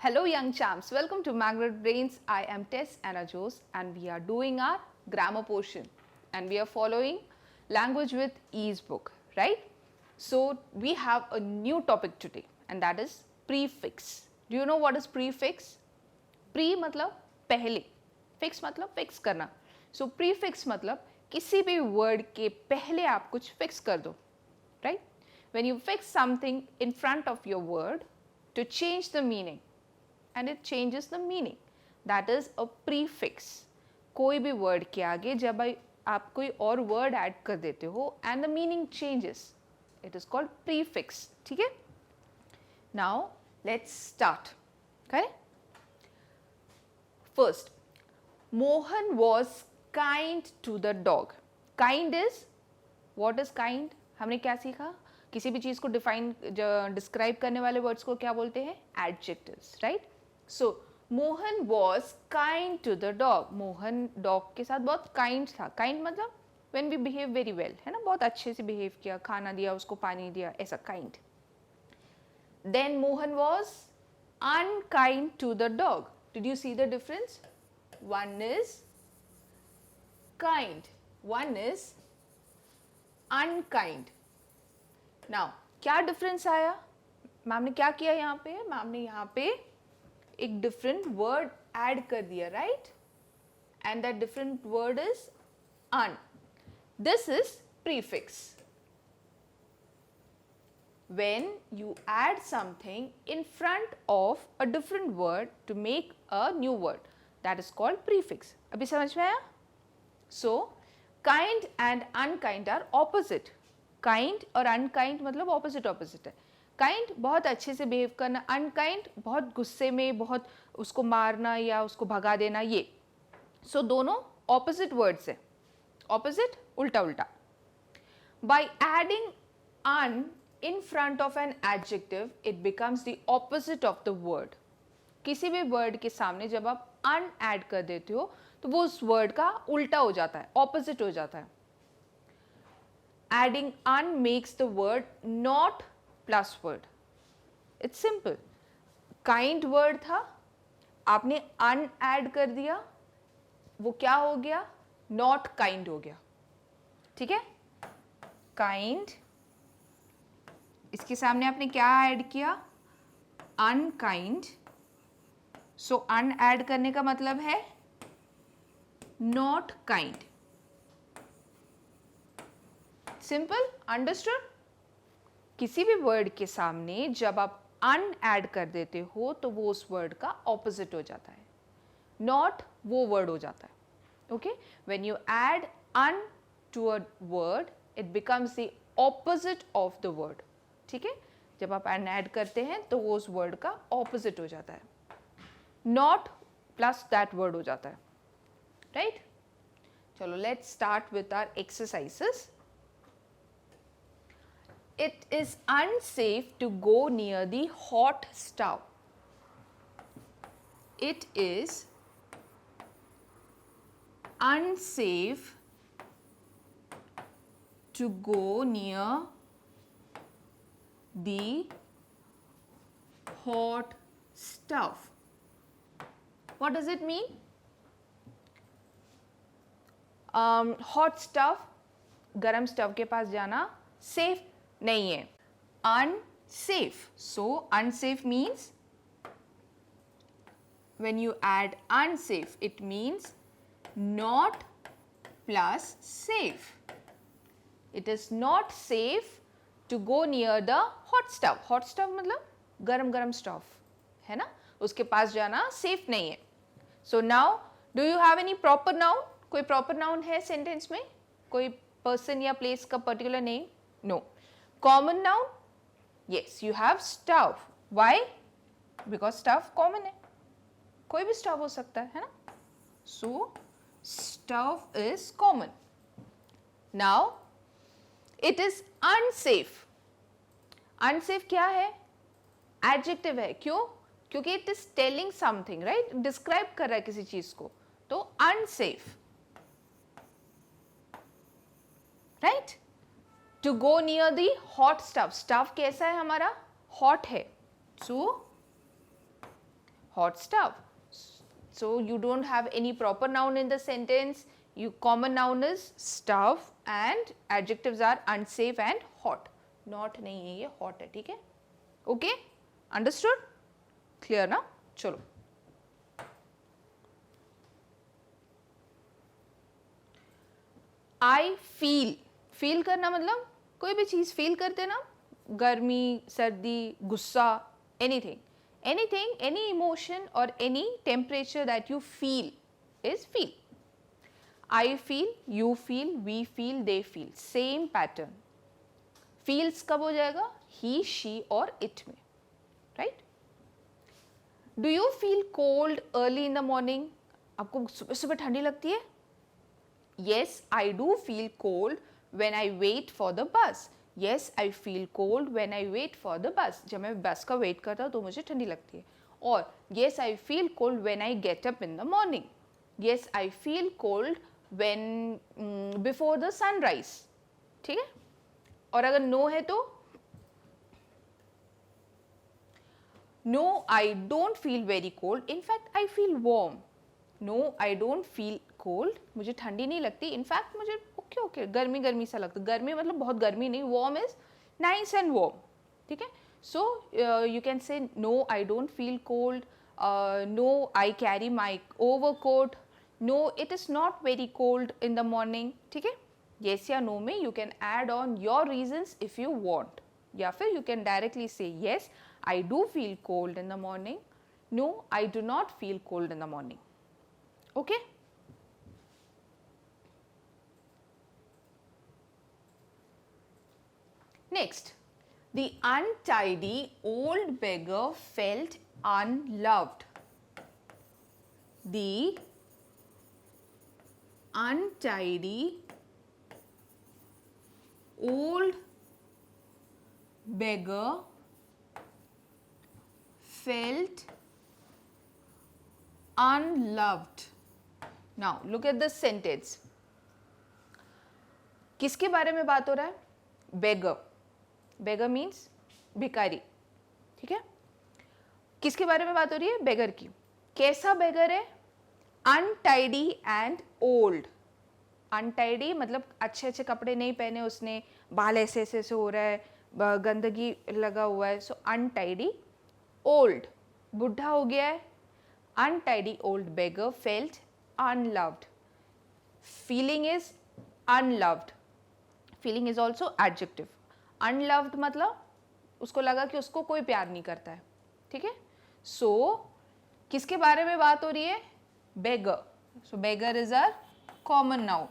Hello young champs, welcome to Magnet Brains. I am Tess Anna Jose and we are doing our grammar portion and we are following Language with Ease book, right? So we have a new topic today and that is prefix. Do you know what is prefix? Pre मतलब पहले, fix मतलब fix करना. So prefix मतलब किसी भी word के पहले आप कुछ fix कर दो, right? When you fix something in front of your word to change the meaning and it changes the meaning, that is a prefix. कोई भी word के आगे जब आप कोई और word add कर देते हो and the meaning changes, it is called prefix. ठीक है? Now let's start. Okay? First, Mohan was kind to the dog. Kind is, what is kind? हमने क्या सीखा? किसी भी चीज़ को डिस्क्राइब करने वाले वर्ड्स को क्या बोलते हैं? Adjectives, right? So Mohan was kind to the dog. Mohan dog के साथ बहुत काइंड था. काइंड मतलब when we behave very well, है ना, बहुत अच्छे से बिहेव किया, खाना दिया, उसको पानी दिया, ऐसा kind. Then Mohan was unkind to the dog. Did you see the difference? One is kind, one is unkind. Now क्या डिफरेंस आया? मैम ने क्या किया यहाँ पे? मैम ने यहाँ पे एक डिफरेंट वर्ड ऐड कर दिया, right? And that different word is un. This is prefix. When you add something in front of a different word to make a new word, that is called prefix. अभी समझ में आया? So kind and unkind are opposite. Kind और unkind मतलब opposite है. Kind बहुत अच्छे से behave करना, unkind बहुत गुस्से में, बहुत उसको मारना या उसको भगा देना, ये. So दोनों opposite words है. Opposite, उल्टा उल्टा. By adding un in front of an adjective, it becomes the opposite of the word. किसी भी word के सामने जब आप un add कर देते हो तो वो उस word का उल्टा हो जाता है, opposite हो जाता है. Adding un makes the word not plus word. It's simple. Kind word था, आपने un add कर दिया, वो क्या हो गया? Not kind हो गया. ठीक है? Kind, इसके सामने आपने क्या ऐड किया? Unkind. So un ऐड करने का मतलब है not kind. Simple, understood? किसी भी वर्ड के सामने जब आप un ऐड कर देते हो तो वो उस वर्ड का ऑपोजिट हो जाता है. Not वो वर्ड हो जाता है. Okay? When you add un to a word, it becomes the opposite of the word. ठीक है? जब आप un ऐड करते हैं तो वो उस वर्ड का ऑपोजिट हो जाता है. Not plus that word हो जाता है. Right? चलो, let's start with our exercises. It is unsafe to go near the hot stove. It is unsafe to go near the hot stove. What does it mean? Hot stove, गरम stove के पास जाना safe नहीं है. Unsafe. So unsafe means, when you add unsafe, it means not plus safe. It is not safe to go near the hot stove. Hot stove मतलब गरम गरम stove, है ना, उसके पास जाना सेफ नहीं है. So now, do you have any proper noun? कोई proper noun है सेंटेंस में? कोई person या place का particular name? No. Common noun? Yes, you have stove. Why? Because stove common है. कोई भी stove हो सकता है ना? So stove is common. Now it is unsafe. Unsafe क्या है? Adjective है. क्यों? क्योंकि it is telling something, right? Describe कर रहा है किसी चीज को. तो unsafe. Right? To go near the hot stove. Stove कैसा है हमारा? Hot है. So hot stove. So you don't have any proper noun in the sentence. You common noun is stove and adjectives are unsafe and hot. Not नहीं है ये, hot है, ठीक है? Okay? Understood? Clear ना? चलो. I feel करना मतलब कोई भी चीज़ feel करते ना, गर्मी, सर्दी, गुस्सा, anything, any emotion or any temperature that you feel is feel. I feel, you feel, we feel, they feel, same pattern. Feels कब हो जाएगा? He, she और it में, right? Do you feel cold early in the morning? आपको सुबह सुबह ठंडी लगती है? Yes, I do feel cold when I wait for the bus. Yes, I feel cold when I wait for the bus. जब मैं बस का वेट करता हूँ तो मुझे ठंडी लगती है. और yes, I feel cold when I get up in the morning. Yes, I feel cold when before the sunrise. ठीक है? और अगर no है तो no, I don't feel very cold. In fact, I feel warm. No, I don't feel cold. मुझे ठंडी नहीं लगती. In fact, मुझे ओके गर्मी गर्मी सा लगता है. गर्मी मतलब बहुत गर्मी नहीं. Warm is nice and warm. ठीक है? So you can say no, I don't feel cold. No, I carry my overcoat. No, it is not very cold in the morning. ठीक है? Yes या no में you can add on your reasons if you want. या फिर you can directly say yes, I do feel cold in the morning. No, I do not feel cold in the morning. Okay? Next, the untidy old beggar felt unloved. The untidy old beggar felt unloved. Now look at the sentence. किसके बारे में बात हो रहा है? Beggar. Beggar means भिखारी. ठीक है? किसके बारे में बात हो रही है? Beggar की. कैसा beggar है? Untidy and old. Untidy मतलब अच्छे अच्छे कपड़े नहीं पहने उसने, बाल ऐसे ऐसे से हो रहा है, गंदगी लगा हुआ है. So untidy. Old. बुढ़ा हो गया है. Untidy old beggar felt unloved. Feeling is unloved. Feeling is also adjective. Unloved मतलब उसको लगा कि उसको कोई प्यार नहीं करता है. ठीक है? So किसके बारे में बात हो रही है? Beggar. So beggar is a common noun.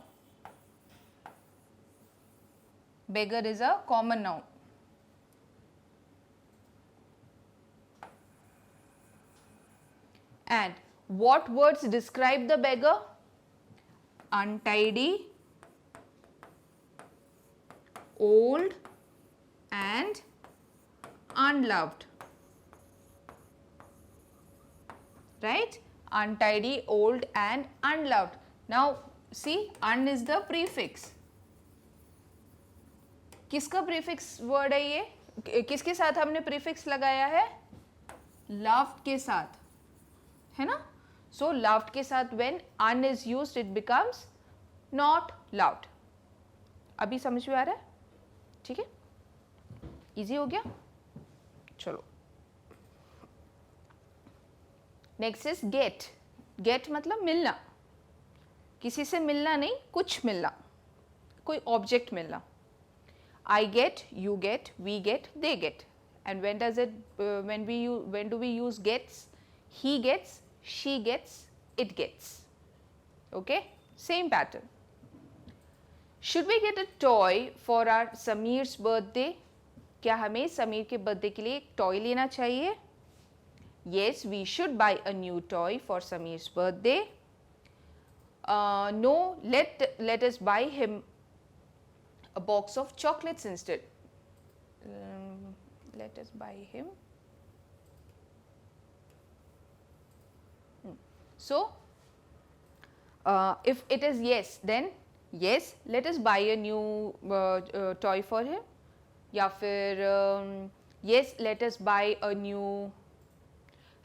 Beggar is a common noun. And what words describe the beggar? Untidy, old and unloved. Right? Untidy, old and unloved. Now see, un is the prefix. किसका prefix word है ये? किसके साथ हमने prefix लगाया है? Loved के साथ, है ना? So loved के साथ when un is used it becomes not loved. अभी समझ में आ रहा है? ठीक है? Easy हो गया? चलो. Next is get. Get मतलब मिलना. किसी से मिलना नहीं, कुछ मिलना, कोई object मिलना. I get, you get, we get, they get. And when does it? When do we use gets? He gets, she gets, it gets. Okay, same pattern. Should we get a toy for our Sameer's birthday? क्या हमें समीर के birthday के लिए एक toy लेना चाहिए? Yes, we should buy a new toy for Sameer's birthday. No, let us buy him a box of chocolates instead. Let us buy him. So, if it is yes, then yes, let us buy a new toy for him. या फिर yes, let us buy a new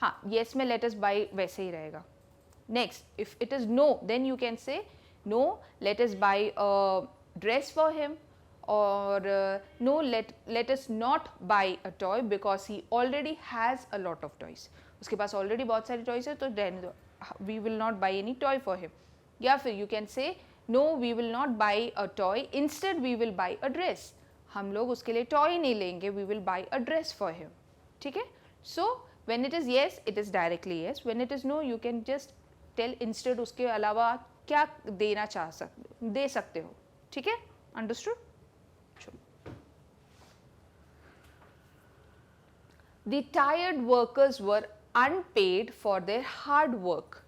हाँ, yes में let us buy वैसे ही रहेगा. Next, if it is no, then you can say no, let us buy a dress for him, or no, let us not buy a toy because he already has a lot of toys. उसके पास already बहुत सारी toys है, तो then we will not buy any toy for him. या फिर you can say no, we will not buy a toy, instead we will buy a dress. हम लोग उसके लिए toy नहीं लेंगे, we will buy a dress for him. ठीक है? So when it is yes, it is directly yes. When it is no, you can just tell instead उसके अलावा क्या देना दे सकते हो. ठीक है? Understood? The tired workers were unpaid for their hard work.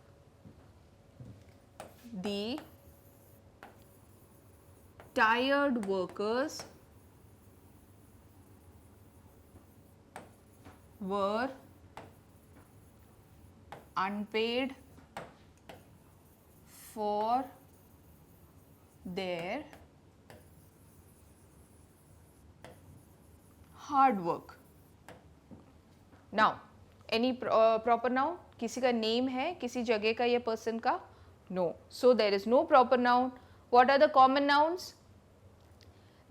The tired workers were unpaid for their hard work. Now, any proper noun? किसी का name है, किसी जगह का या person का? No. So there is no proper noun. What are the common nouns?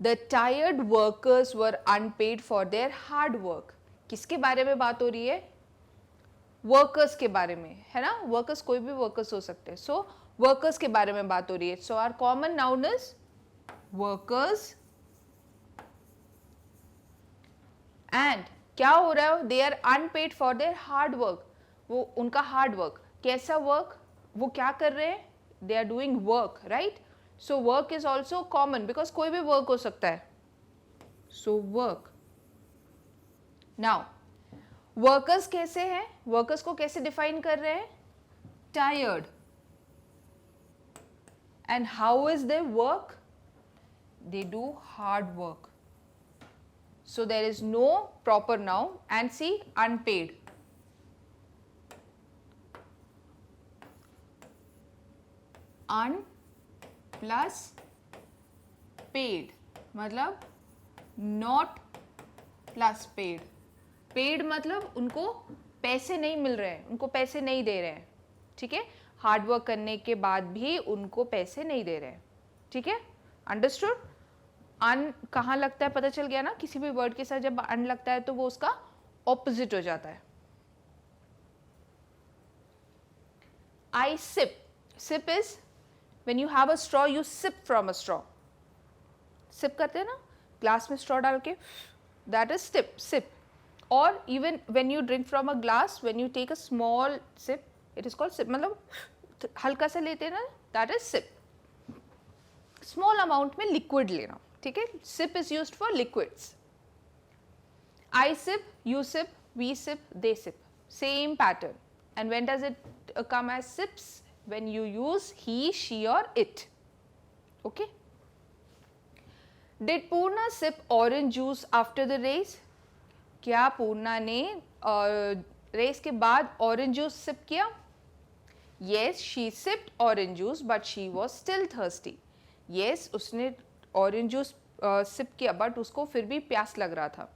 The tired workers were unpaid for their hard work. किसके बारे में बात हो रही है? Workers के बारे में, है ना? Workers कोई भी workers हो सकते हैं. So workers के बारे में बात हो रही है. So our common noun is workers. And क्या हो रहा है? They are unpaid for their hard work. वो उनका hard work. कैसा work? वो क्या कर रहे हैं? They are doing work, right? So work is also common because कोई भी work हो सकता है. So work. Now, workers कैसे हैं? Workers को कैसे define कर रहे हैं? Tired. And how is their work? They do hard work. So there is no proper noun, and see, unpaid. Un plus paid मतलब not plus paid. Paid मतलब उनको पैसे नहीं मिल रहे हैं, उनको पैसे नहीं दे रहे हैं. ठीक है? हार्ड वर्क करने के बाद भी उनको पैसे नहीं दे रहे हैं. ठीक है? अंडरस्टूड? अन कहाँ लगता है पता चल गया ना? किसी भी वर्ड के साथ जब अन लगता है तो वो उसका ऑपोजिट हो जाता है. I sip. Sip is when you have a straw, you sip from a straw. Sip करते हैं ना? ग्लास में straw डाल के. That is sip. Or even when you drink from a glass, when you take a small sip, it is called sip. मतलब हल्का सा लेते हैं ना? That is sip. Small amount में liquid लेना. ठीक है? Sip is used for liquids. I sip, you sip, we sip, they sip. Same pattern. And when does it come as sips? When you use he, she or it. Okay? Did Purna sip orange juice after the race? क्या पूर्णा ने race के बाद orange juice sip किया? Yes, she sipped orange juice, but she was still thirsty. Yes, उसने orange juice sip किया, but उसको फिर भी प्यास लग रहा था.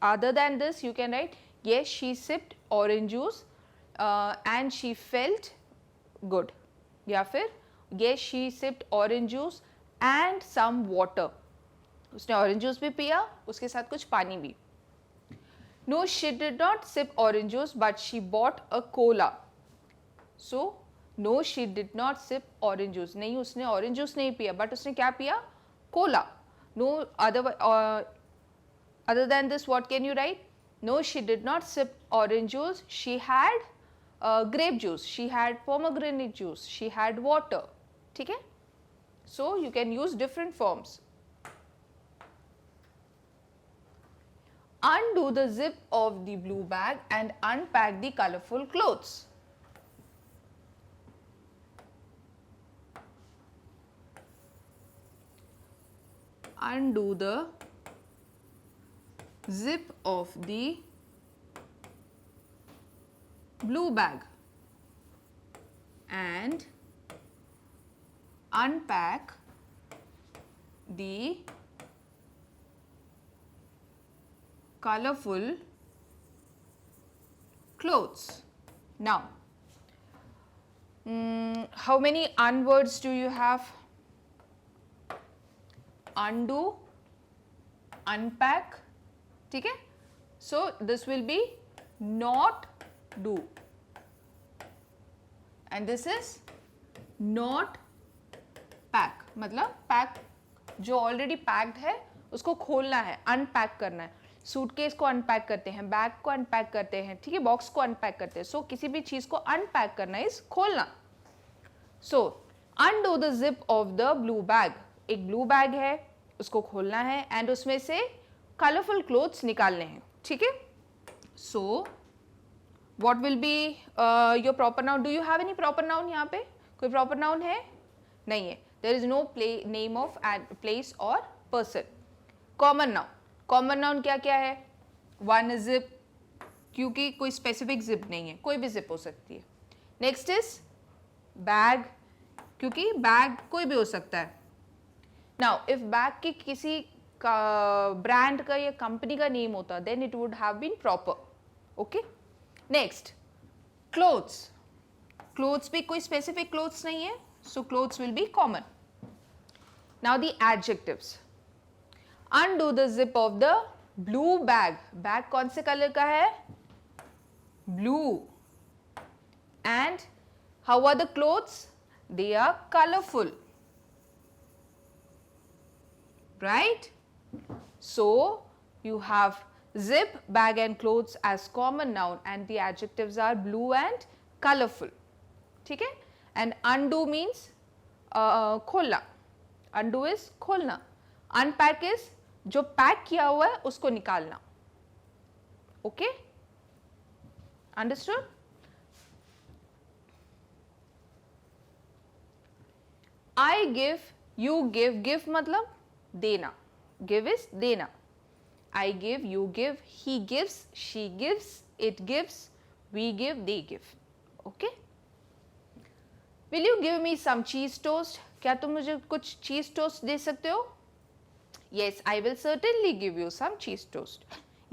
Other than this, you can write, yes, she sipped orange juice and she felt good. या फिर, yes, she sipped orange juice and some water. उसने orange juice भी पिया, उसके साथ कुछ पानी भी. No, she did not sip orange juice, but she bought a cola. So, no, she did not sip orange juice. नहीं, उसने orange juice नहीं पिया, but उसने क्या पिया? Cola. No, other than this, what can you write? No, she did not sip orange juice. She had grape juice. She had pomegranate juice. She had water. ठीक है? So, you can use different forms. Undo the zip of the blue bag and unpack the colorful clothes. Undo the zip of the blue bag and unpack the colorful clothes. Now, how many unwords do you have? Undo, unpack, ठीक है? So this will be not do, and this is not pack. मतलब pack जो already packed है उसको खोलना है, unpack करना है. सूटकेस को अनपैक करते हैं, बैग को अनपैक करते हैं, ठीक है, बॉक्स को अनपैक करते हैं. सो किसी भी चीज को अनपैक करना इज खोलना. So undo the zip of the blue bag. एक ब्लू बैग है, उसको खोलना है एंड उसमें से कलरफुल क्लोथ्स निकालने हैं, ठीक है. So what will be your proper noun? Do you have any proper noun? यहाँ पे कोई प्रॉपर नाउन है? नहीं है. There is no name of place और person. Common noun. Common noun क्या क्या है? वन जिप, क्योंकि कोई स्पेसिफिक जिप नहीं है, कोई भी जिप हो सकती है. नेक्स्ट इज बैग, क्योंकि बैग कोई भी हो सकता है. नाउ इफ बैग की किसी का ब्रांड का या कंपनी का नेम होता then it would have been proper. Okay. Next clothes. Clothes भी कोई स्पेसिफिक क्लोथ्स नहीं है, so clothes will be common. Now the adjectives. Undo the zip of the blue bag. Bag कौन से कलर का है? Blue. And how are the clothes? They are colorful. Right? So you have zip, bag and clothes as common noun and the adjectives are blue and colorful. ठीक है? And undo means खोलना. Undo is खोलना. Unpack is जो pack किया हुआ है उसको निकालना. Okay, understood? I give, you give. Give मतलब देना. गिव इज देना. I give, you give, he gives, she gives, it gives, we give, they give. Okay. Will you give me some cheese toast? क्या तुम मुझे कुछ चीज toast दे सकते हो? Yes, I will certainly give you some cheese toast.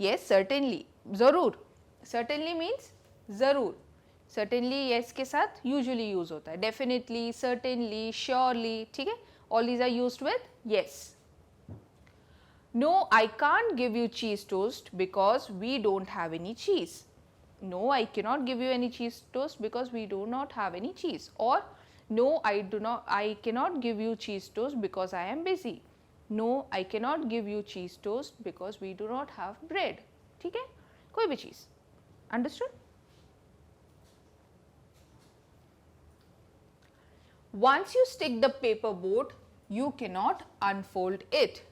Yes, certainly. जरूर. Certainly means जरूर. Certainly yes के साथ usually use होता है. Definitely, certainly, surely, ठीक है? All these are used with yes. No, I can't give you cheese toast because we don't have any cheese. No, I cannot give you any cheese toast because we do not have any cheese. Or no, I cannot give you cheese toast because I am busy. No, I cannot give you cheese toast because we do not have bread. ठीक है, कोई भी चीज. Understood? Once you stick the paper boat, you cannot unfold it.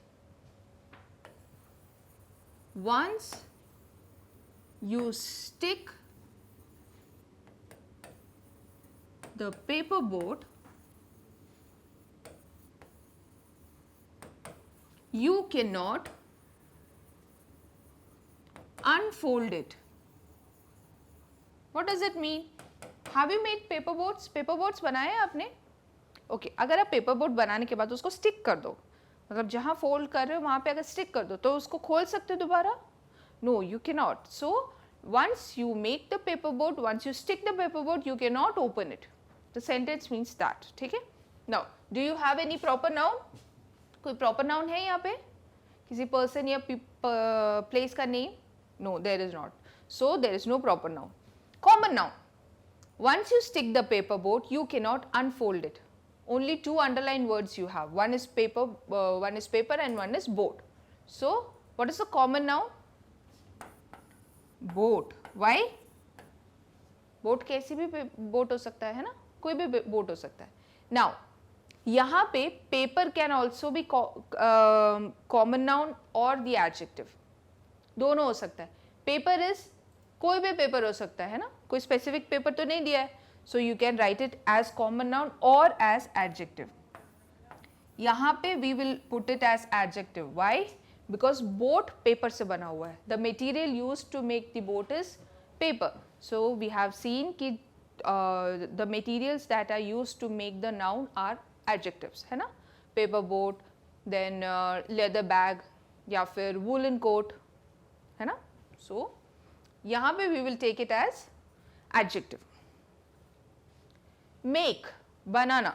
Once you stick the paper boat, you cannot unfold it. What does it mean? Have you made paper boats? Paper boats बनाए हैं आपने? Okay, अगर आप paper boat बनाने के बाद उसको stick कर दो, मतलब जहाँ fold कर रहे हो वहाँ पे अगर stick कर दो तो उसको खोल सकते हो दोबारा? No, you cannot. So once you make the paper boat, once you stick the paper boat, you cannot open it. The sentence means that. ठीक है? Now, do you have any proper noun? कोई proper noun है यहाँ पे? किसी person या place का name? No, there is not. So there is no proper noun. Common noun. Once you stick the paper boat, you cannot unfold it. Only two underline words you have. One is paper and one is boat. So what is the common noun? Boat. Why? Boat कैसी भी boat हो सकता है ना, कोई भी boat हो सकता है. नाउ यहाँ पे paper can also be common noun और द एडजेक्टिव, दोनों हो सकता है. पेपर इज कोई भी पेपर हो सकता है ना, कोई स्पेसिफिक पेपर तो नहीं दिया है. So you can write it as common noun और एज एडजेक्टिव. यहाँ पे we will put it as adjective. Why? Because boat paper से बना हुआ है. The material used to make the boat is paper. So we have seen कि the materials that are used to make the noun are adjectives, है ना. Paper boat, then leather bag या फिर woollen coat, है ना. सो यहाँ पे we will take it as adjective. Make, बनाना,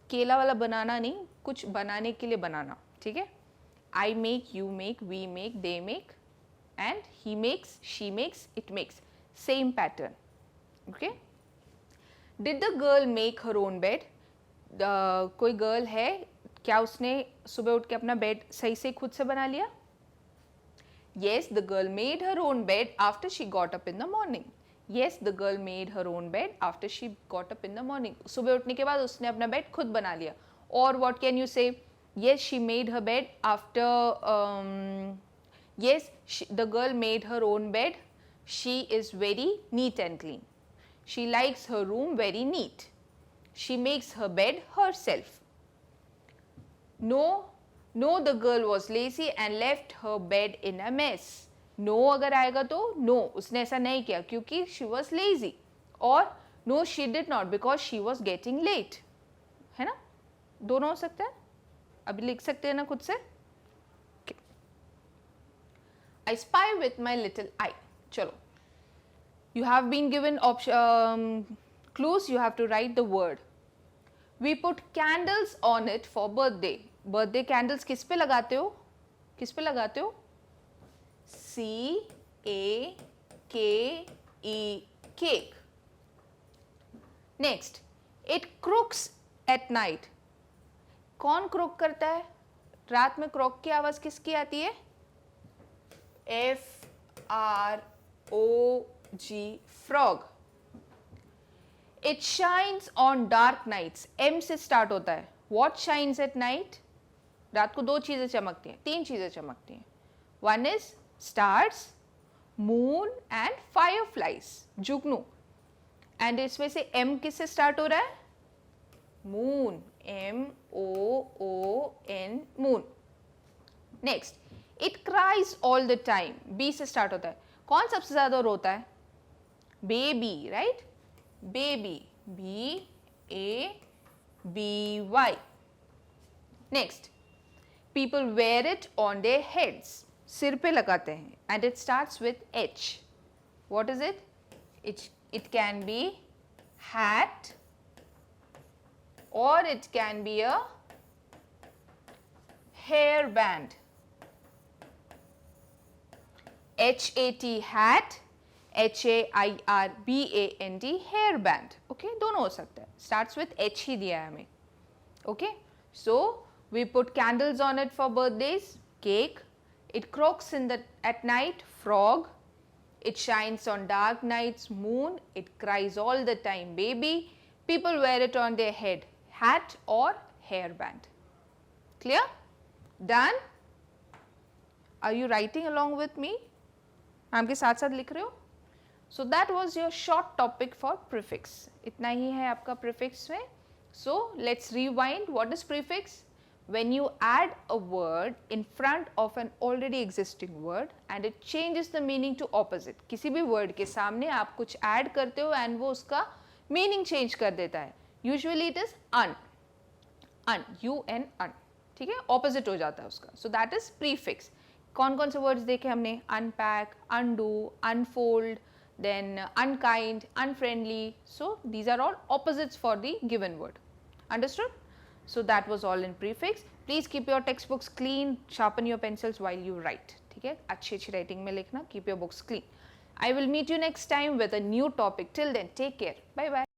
केला वाला बनाना नहीं, कुछ बनाने के लिए बनाना, ठीक है. I make, you make, we make, they make, and he makes, she makes, it makes. Same pattern. Okay. Did the girl make her own bed? कोई गर्ल है, क्या उसने सुबह उठ के अपना बेड सही से खुद से बना लिया? Yes, the girl made her own bed after she got up in the morning. Yes, the girl made her own bed after she got up in the morning. सुबह उठने के बाद उसने अपना बेड खुद बना लिया. Or what can you say? Yes, she made her bed after. Yes, the girl made her own bed. She is very neat and clean. She likes her room very neat. She makes her bed herself. No, no, the girl was lazy and left her bed in a mess. No अगर आएगा तो no, उसने ऐसा नहीं किया क्योंकि she was lazy. और no, she did not because she was getting late. है ना? दोनों हो सकते हैं. अभी लिख सकते हैं ना खुद से. Okay. I spy with my little eye. चलो. You have been given clues. You have to write the word. We put candles on it for birthday. Birthday candles किस पे लगाते हो? किस पे लगाते हो? C-A-K-E, cake. Next, it crooks at night. कौन croak करता है? रात में croak की आवाज किसकी आती है? F-R-O-G, frog. It shines on dark nights. M से start होता है. What shines at night? रात को दो चीजें चमकती हैं, तीन चीजें चमकती हैं. One is stars, moon and fireflies. Jugnu. And इसमें से M किससे start हो रहा है? Moon. M-O-O-N, moon. Next, it cries all the time. B से start होता है. कौन सबसे ज्यादा रोता है? Baby, right? Baby. B-A-B-Y. Next, people wear it on their heads. सिर पे लगाते हैं. And it starts with H. What is it? It can be hat or it can be a hairband. H-A-T, hat. H-A-I-R-B-A-N-D, hairband. Okay, दोनों हो सकता है. Starts with H ही दिया है हमें. Okay, so we put candles on it for birthdays. Cake. It croaks at night. Frog. It shines on dark nights. Moon. It cries all the time. Baby. People wear it on their head. Hat or hairband. Clear? Done? Are you writing along with me? Ma'am के साथ साथ लिख रहे हो? So that was your short topic for prefix. इतना ही है आपका prefix में. So let's rewind. What is prefix? When you add a word in front of an already existing word and it changes the meaning to opposite. किसी भी word के सामने आप कुछ add करते हो and वो उसका meaning change कर देता है. Usually it is un, U-N, un. ठीक है? Opposite हो जाता है उसका. So that is prefix. कौन कौन से words देखे हमने? Unpack, undo, unfold, then unkind, unfriendly. So these are all opposites for the given word. Understood? So that was all in prefix. Please keep your textbooks clean, sharpen your pencils while you write. ठीक है? अच्छी अच्छी writing में लिखना. Keep your books clean. I will meet you next time with a new topic. Till then, take care. Bye bye.